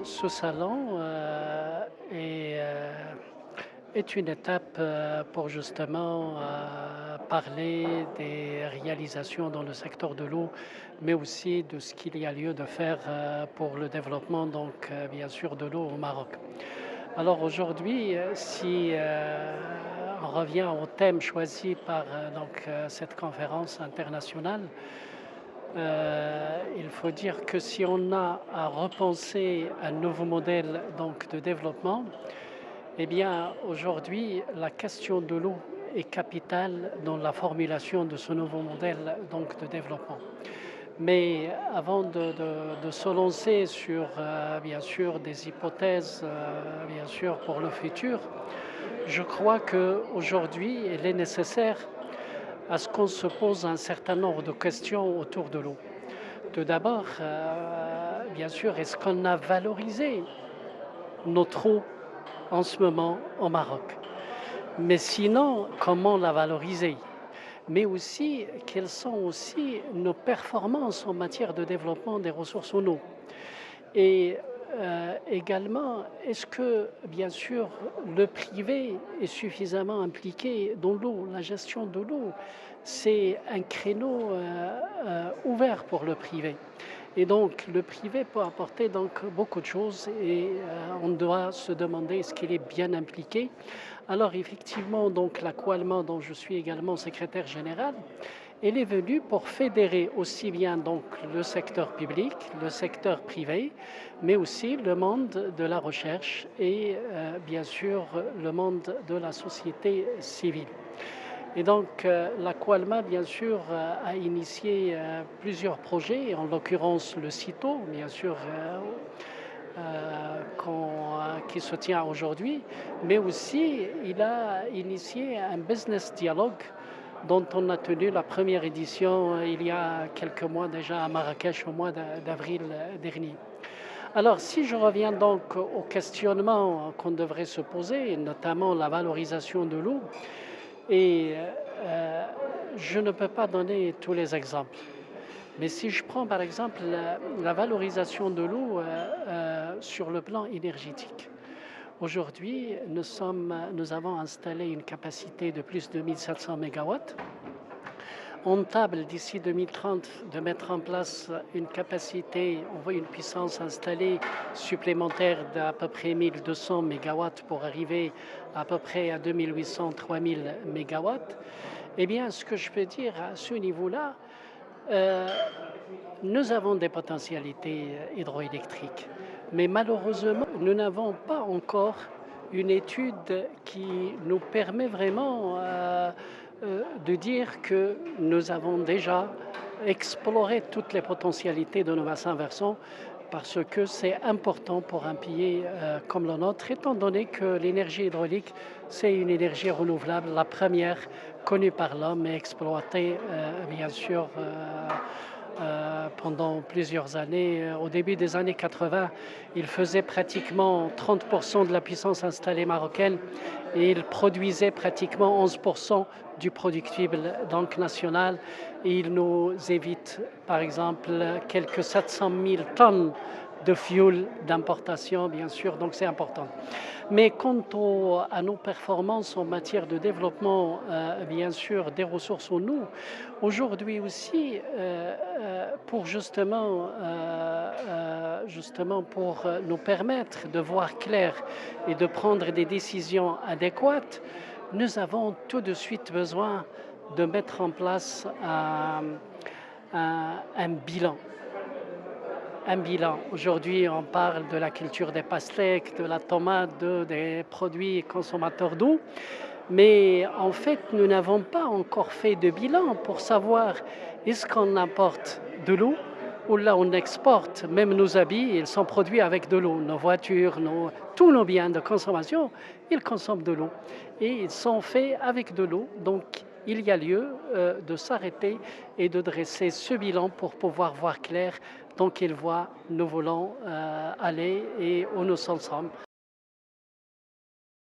Ce salon est une étape pour justement parler des réalisations dans le secteur de l'eau, mais aussi de ce qu'il y a lieu de faire pour le développement, bien sûr, de l'eau au Maroc. Alors aujourd'hui, si on revient au thème choisi par cette conférence internationale, il faut dire que si on a à repenser un nouveau modèle de développement, eh bien aujourd'hui la question de l'eau est capitale dans la formulation de ce nouveau modèle de développement. Mais avant de se lancer sur bien sûr des hypothèses bien sûr pour le futur, je crois qu'aujourd'hui il est nécessaire à ce qu'on se pose un certain nombre de questions autour de l'eau. Tout d'abord, bien sûr, est-ce qu'on a valorisé notre eau en ce moment au Maroc? Mais sinon, comment la valoriser? Mais aussi, quelles sont aussi nos performances en matière de développement des ressources en eau? Et également, est-ce que, bien sûr, le privé est suffisamment impliqué dans l'eau? La gestion de l'eau, c'est un créneau ouvert pour le privé. Et donc, le privé peut apporter beaucoup de choses et on doit se demander est-ce qu'il est bien impliqué. Alors, effectivement, l'AQUALMA, dont je suis également secrétaire général, elle est venue pour fédérer aussi bien le secteur public, le secteur privé, mais aussi le monde de la recherche et bien sûr le monde de la société civile. Et la Qualma, bien sûr, a initié plusieurs projets, en l'occurrence le CITO, bien sûr, qui se tient aujourd'hui, mais aussi il a initié un business dialogue dont on a tenu la première édition il y a quelques mois déjà à Marrakech, au mois d'avril dernier. Alors, si je reviens au questionnement qu'on devrait se poser, notamment la valorisation de l'eau, et je ne peux pas donner tous les exemples. Mais si je prends par exemple la valorisation de l'eau sur le plan énergétique, aujourd'hui nous avons installé une capacité de plus de 1700 mégawatts. On table d'ici 2030 de mettre en place une capacité, on voit une puissance installée supplémentaire d'à peu près 1200 mégawatts pour arriver à peu près à 2800-3000 mégawatts. Eh bien, ce que je peux dire à ce niveau-là, euh, nous avons des potentialités hydroélectriques, mais malheureusement, nous n'avons pas encore une étude qui nous permet vraiment de dire que nous avons déjà exploré toutes les potentialités de nos bassins versants parce que c'est important pour un pays comme le nôtre, étant donné que l'énergie hydraulique, c'est une énergie renouvelable, la première connue par l'homme et exploitée, bien sûr, pendant plusieurs années. Au début des années 80, il faisait pratiquement 30% de la puissance installée marocaine et il produisait pratiquement 11% du productible national. Et il nous évite, par exemple, quelques 700 000 tonnes de fuel d'importation, bien sûr, donc c'est important. Mais à nos performances en matière de développement, bien sûr, des ressources en eau, aujourd'hui aussi, pour justement pour nous permettre de voir clair et de prendre des décisions adéquates, nous avons tout de suite besoin de mettre en place un bilan. Un bilan. Aujourd'hui, on parle de la culture des pastèques, de la tomate, des produits consommateurs d'eau. Mais en fait, nous n'avons pas encore fait de bilan pour savoir est-ce qu'on importe de l'eau ou là on exporte. Même nos habits, ils sont produits avec de l'eau. Nos voitures, tous nos biens de consommation, ils consomment de l'eau. Et ils sont faits avec de l'eau. Donc, il y a lieu de s'arrêter et de dresser ce bilan pour pouvoir voir clair dans quelle voie nous voulons aller et où nous sommes.